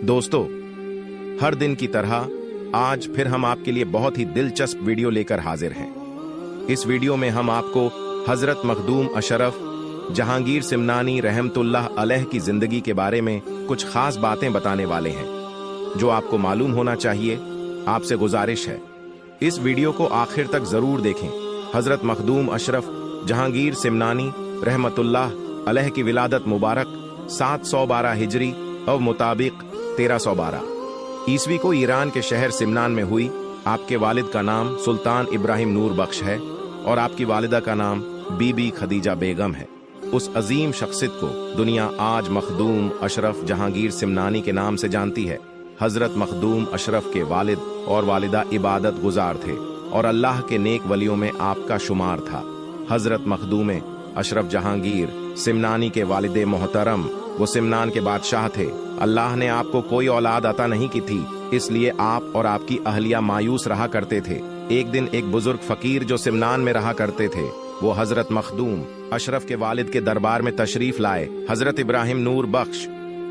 दोस्तों, हर दिन की तरह आज फिर हम आपके लिए बहुत ही दिलचस्प वीडियो लेकर हाजिर हैं। इस वीडियो में हम आपको हजरत मखदूम अशरफ जहांगीर सिमनानी रहमतुल्लाह अलैह की जिंदगी के बारे में कुछ खास बातें बताने वाले हैं जो आपको मालूम होना चाहिए। आपसे गुजारिश है, इस वीडियो को आखिर तक जरूर देखें। हजरत मखदूम अशरफ जहांगीर सिमनानी रहमतुल्लाह अलैह की विलादत मुबारक 712 हिजरी और मुताबिक 1312 ईस्वी को ईरान के शहर सिमनान में हुई। आपके वालिद का नाम सुल्तान इब्राहिम नूर बख्श है और आपकी वालिदा का नाम बीबी खदीजा बेगम है। उस अजीम शख्सियत को दुनिया आज मखदूम अशरफ जहांगीर सिमनानी के नाम से जानती है। हजरत मखदूम अशरफ के वालिद और वालिदा इबादत गुजार थे और अल्लाह के नेक वलियों में आपका शुमार था। हजरत मखदूम अशरफ जहांगीर सिमनानी के वालिदे मोहतरम वो सिमनान के बादशाह थे। अल्लाह ने आपको कोई औलाद अता नहीं की थी, इसलिए आप और आपकी अहलिया मायूस रहा करते थे। एक दिन एक बुजुर्ग फकीर जो सिमनान में रहा करते थे, वो हजरत मखदूम अशरफ के वालिद के दरबार में तशरीफ लाए। हजरत इब्राहिम नूर बख्श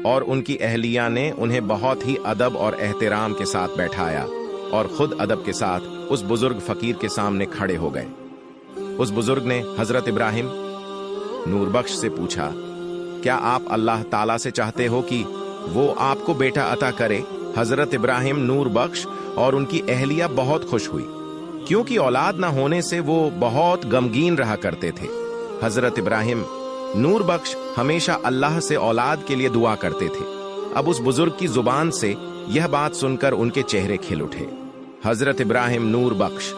और उनकी अहलिया ने उन्हें बहुत ही अदब और एहतराम के साथ बैठाया और खुद अदब के साथ उस बुजुर्ग फकीर के सामने खड़े हो गए। उस बुजुर्ग ने हजरत इब्राहिम नूर बख्श से पूछा, क्या आप अल्लाह ताला से चाहते हो कि वो आपको बेटा अता करे? हजरत इब्राहिम नूर बख्श और उनकी अहलिया बहुत खुश हुई, क्योंकि औलाद न होने से वो बहुत गमगीन रहा करते थे। हजरत इब्राहिम नूर बख्श हमेशा अल्लाह से औलाद के लिए दुआ करते थे। अब उस बुजुर्ग की जुबान से यह बात सुनकर उनके चेहरे खिल उठे। हजरत इब्राहिम नूर बख्श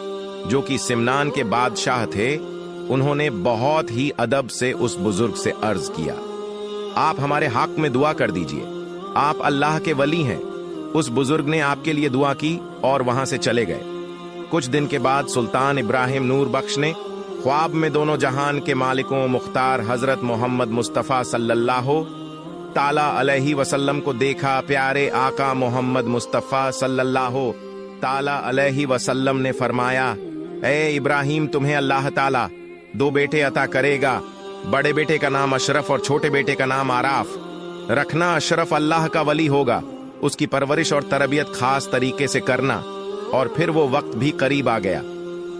जो कि सिमनान के बादशाह थे, उन्होंने बहुत ही अदब से उस बुजुर्ग से अर्ज किया, आप हमारे हक में दुआ कर दीजिए, आप अल्लाह के वली हैं। उस बुजुर्ग ने आपके लिए दुआ की और वहां से चले गए। कुछ दिन के बाद सुल्तान इब्राहिम नूर बख्श ने ख्वाब में दोनों जहान के मालिकों मुख्तार हजरत मोहम्मद मुस्तफ़ा सल्लल्लाहु ताला अलैहि वसल्लम को देखा। प्यारे आका मोहम्मद मुस्तफ़ा सल्लल्लाहु ताला अलैहि वसल्लम ने फरमाया, ए इब्राहिम, तुम्हें अल्लाह ताला 2 बेटे अता करेगा। बड़े बेटे का नाम अशरफ और छोटे बेटे का नाम आराफ रखना। अशरफ अल्लाह का वली होगा, उसकी परवरिश और तरबियत खास तरीके से करना। और फिर वो वक्त भी करीब आ गया।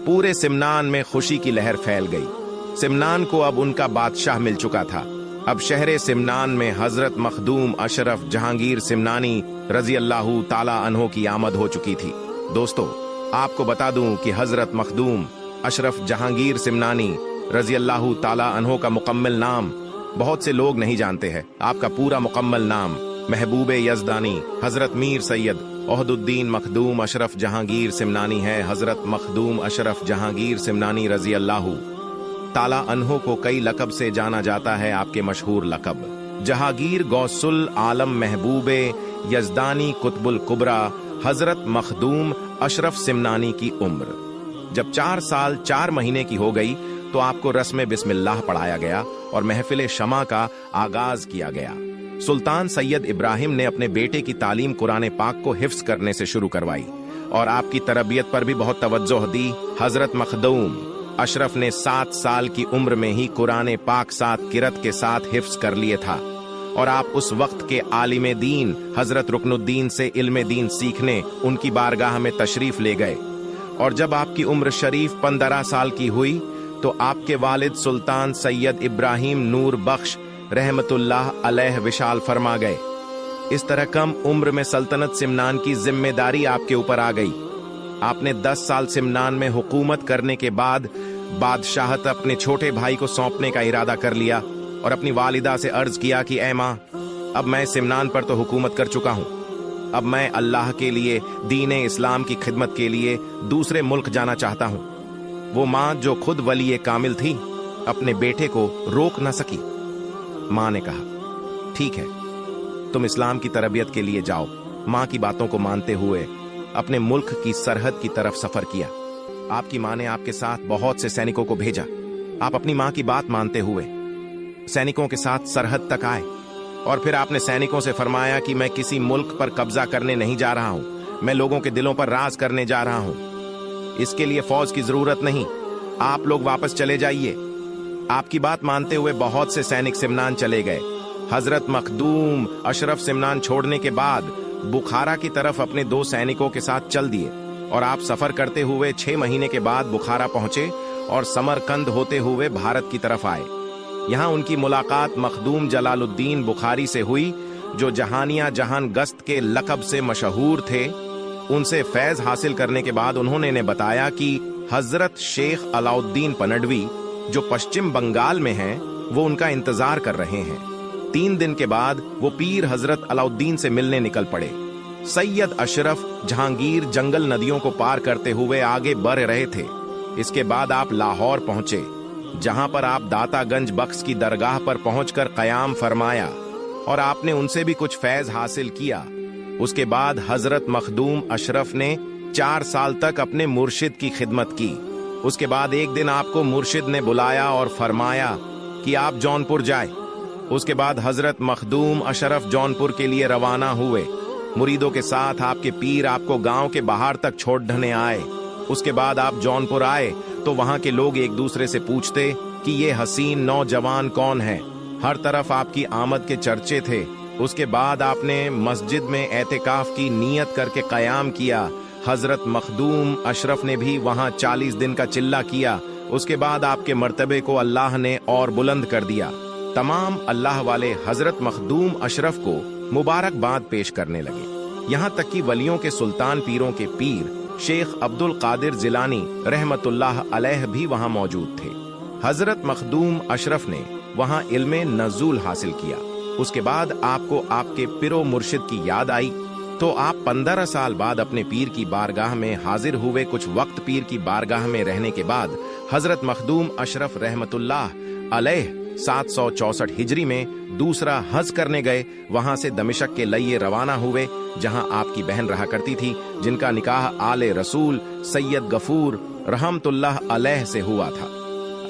पूरे सिमनान में खुशी की लहर फैल गई। सिमनान को अब उनका बादशाह मिल चुका था। अब शहर सिमनान में हजरत मखदूम अशरफ जहांगीर सिमनानी रजी अल्लाह ताला अन्हो की आमद हो चुकी थी। दोस्तों, आपको बता दूं कि हजरत मखदूम अशरफ जहांगीर सिमनानी रजी अल्लाह ताला अन्हो का मुकम्मल नाम बहुत से लोग नहीं जानते हैं। आपका पूरा मुकम्मल नाम महबूबे यज़दानी हजरत मीर सैयद ओहदुद्दीन मखदूम अशरफ जहांगीर सिमनानी है। हजरत मखदूम अशरफ जहांगीर सिमनानी रजी अल्लाह ताला अन्हो को कई लकब से जाना जाता है। आपके मशहूर लकब जहांगीर गौसुल आलम महबूबे यज़दानी कुतुबुल कुबरा। हजरत मखदूम अशरफ सिमनानी की उम्र जब 4 साल 4 महीने की हो गई तो आपको रस्म बिस्मिल्लाह पढ़ाया गया और महफिल शमा का आगाज किया गया। सुल्तान सैयद इब्राहिम ने अपने बेटे की तालीम कुरान पाक को हिफ्ज करने से शुरू करवाई और आपकी तरबियत पर भी बहुत तवज्जो दी। हजरत मखदूम अशरफ ने 7 साल की उम्र में ही कुरान पाक 7 किरत के साथ हिफ्ज कर लिए था और आप उस वक्त के आलिम दीन हजरत रुकनुद्दीन से इल्म दीन सीखने उनकी बारगाह में तशरीफ ले गए। और जब आपकी उम्र शरीफ 15 साल की हुई तो आपके वालिद सुल्तान सैयद इब्राहिम नूर बख्श रहमतुल्लाह अलैह विशाल फरमा गए। इस तरह कम उम्र में सल्तनत सिमनान की जिम्मेदारी आपके ऊपर आ गई। आपने 10 साल सिमनान में हुकूमत करने के बाद बादशाहत अपने छोटे भाई को सौंपने का इरादा कर लिया और अपनी वालिदा से अर्ज किया कि ऐ माँ, अब मैं सिमनान पर तो हुकूमत कर चुका हूँ, अब मैं अल्लाह के लिए दीन इस्लाम की खिदमत के लिए दूसरे मुल्क जाना चाहता हूँ। वो माँ जो खुद वली कामिल थी, अपने बेटे को रोक न सकी। माँ ने कहा, ठीक है, तुम इस्लाम की तरबियत के लिए जाओ। माँ की बातों को मानते हुए अपने मुल्क की सरहद की तरफ सफर किया। आपकी माँ ने आपके साथ बहुत से सैनिकों को भेजा। आप अपनी माँ की बात मानते हुए सैनिकों के साथ सरहद तक आए और फिर आपने सैनिकों से फरमाया कि मैं किसी मुल्क पर कब्जा करने नहीं जा रहा हूँ, मैं लोगों के दिलों पर राज करने जा रहा हूँ। इसके लिए फौज की जरूरत नहीं, आप लोग वापस चले जाइए। आपकी बात मानते हुए बहुत से सैनिक सिमनान चले गए। हजरत मखदूम अशरफ सिमनान छोड़ने के बाद बुखारा की तरफ अपने 2 सैनिकों के साथ चल दिए और आप सफर करते हुए 6 महीने के बाद बुखारा पहुंचे और समरकंद होते हुए भारत की तरफ आए। यहाँ उनकी मुलाकात मखदूम जलालुद्दीन बुखारी से हुई, जो जहानिया जहान गस्त के लक़ब से मशहूर थे। उनसे फैज हासिल करने के बाद उन्होंने ने बताया कि हजरत शेख अलाउद्दीन पनडवी, जो पश्चिम बंगाल में हैं, वो उनका इंतजार कर रहे हैं। 3 दिन के बाद वो पीर हजरत अलाउद्दीन से मिलने निकल पड़े। सैयद अशरफ जहांगीर जंगल नदियों को पार करते हुए आगे बढ़ रहे थे। इसके बाद आप लाहौर पहुंचे, जहां पर आप दातागंज बख्श की दरगाह पर पहुंचकर क़याम फरमाया और आपने उनसे भी कुछ फैज हासिल किया। उसके बाद हजरत मखदूम अशरफ ने 4 साल तक अपने मुर्शिद की खिदमत की। उसके बाद एक दिन आपको मुर्शिद ने बुलाया और फरमाया कि आप जौनपुर जाए। उसके बाद हजरत मखदूम अशरफ जौनपुर के लिए रवाना हुए। मुरीदों के साथ आपके पीर आपको गांव के बाहर तक छोड़ने आए। उसके बाद आप जौनपुर आए तो वहां के लोग एक दूसरे से पूछते कि ये हसीन नौजवान कौन है। हर तरफ आपकी आमद के चर्चे थे। उसके बाद आपने मस्जिद में एतिकाफ की नीयत करके क़याम किया। हजरत मखदूम अशरफ ने भी वहां 40 दिन का चिल्ला किया। उसके बाद आपके मर्तबे को अल्लाह ने और बुलंद कर दिया। तमाम अल्लाह वाले हजरत मखदूम अशरफ को मुबारकबाद पेश करने लगे। यहाँ तक कि वलियों के सुल्तान पीरों के पीर शेख अब्दुल कादिर जिलानी रहमतुल्लाह अलैह भी वहाँ मौजूद थे। हजरत मखदूम अशरफ ने वहाँ इल्मे नज़ूल हासिल किया। उसके बाद आपको आपके पिरो मुर्शिद की याद आई तो आप 15 साल बाद अपने पीर की बारगाह में हाजिर हुए। कुछ वक्त पीर की बारगाह में रहने के बाद हजरत मखदूम अशरफ रहमतुल्लाह अलैह 764 हिजरी में दूसरा हज करने गए। वहां से दमिश्क के लिए रवाना हुए, जहां आपकी बहन रहा करती थी, जिनका निकाह आले रसूल सैयद गफूर रहमतुल्लाह अलैह से हुआ था।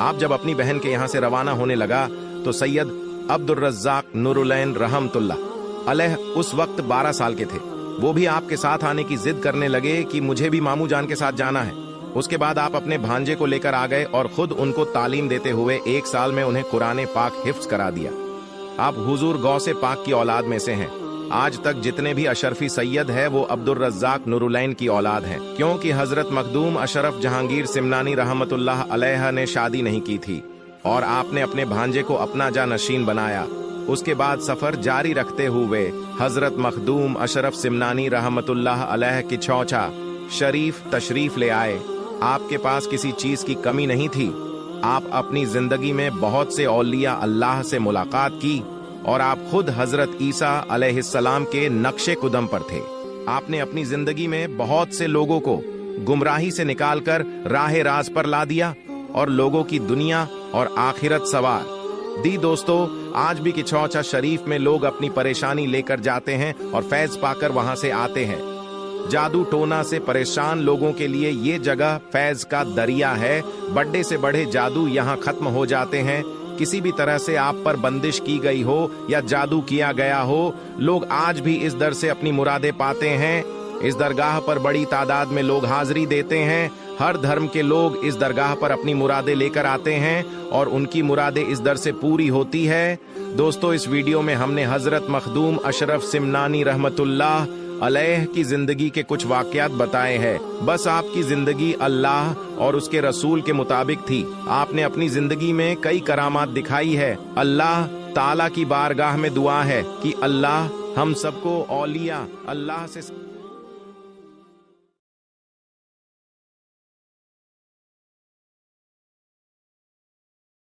आप जब अपनी बहन के यहाँ से रवाना होने लगा तो सैयद अब्दुल रज़्ज़ाक नूरुलैन रहमतुल्लाह अलैह उस वक्त 12 साल के थे। वो भी आपके साथ आने की जिद करने लगे कि मुझे भी मामू जान के साथ जाना है। उसके बाद आप अपने भांजे को लेकर आ गए और खुद उनको तालीम देते हुए 1 साल में उन्हें कुरान पाक हिफ्ज करा दिया। आप हुजूर गौसे पाक की औलाद में से हैं। आज तक जितने भी अशरफी सैयद है वो अब्दुल रज़्ज़ाक नूरुलैन की औलाद हैं, क्योंकि हजरत मखदूम अशरफ जहांगीर सिमनानी रहमतुल्लाह अलैह ने शादी नहीं की थी और आपने अपने भांजे को अपना जानशीन बनाया। उसके बाद सफर जारी रखते हुए हजरत मखदूम अशरफ सिमनानी रहमतुल्लाह अलैह की चौचा शरीफ तशरीफ ले आए। आपके पास किसी चीज की कमी नहीं थी। आप अपनी जिंदगी में बहुत से औलिया अल्लाह से मुलाकात की और आप खुद हजरत ईसा अलैहिस्सलाम के नक्शे कुदम पर थे। आपने अपनी जिंदगी में बहुत से लोगों को गुमराही से निकालकर राह राज पर ला दिया और लोगों की दुनिया और आखिरत सवार दी। दोस्तों, आज भी किचौचा शरीफ में लोग अपनी परेशानी लेकर जाते हैं और फैज पाकर वहां से आते हैं। जादू टोना से परेशान लोगों के लिए ये जगह फैज का दरिया है। बड़े से बड़े जादू यहाँ खत्म हो जाते हैं। किसी भी तरह से आप पर बंदिश की गई हो या जादू किया गया हो, लोग आज भी इस दर से अपनी मुरादें पाते हैं। इस दरगाह पर बड़ी तादाद में लोग हाजिरी देते हैं। हर धर्म के लोग इस दरगाह पर अपनी मुरादें लेकर आते हैं और उनकी मुरादें इस दर से पूरी होती है। दोस्तों, इस वीडियो में हमने हजरत मखदूम अशरफ सिमनानी रहमतुल्लाह अलैह की जिंदगी के कुछ वाकयात बताए हैं। बस आपकी जिंदगी अल्लाह और उसके रसूल के मुताबिक थी। आपने अपनी जिंदगी में कई करामात दिखाई है। अल्लाह ताला की बारगाह में दुआ है कि अल्लाह हम सबको औलिया अल्लाह से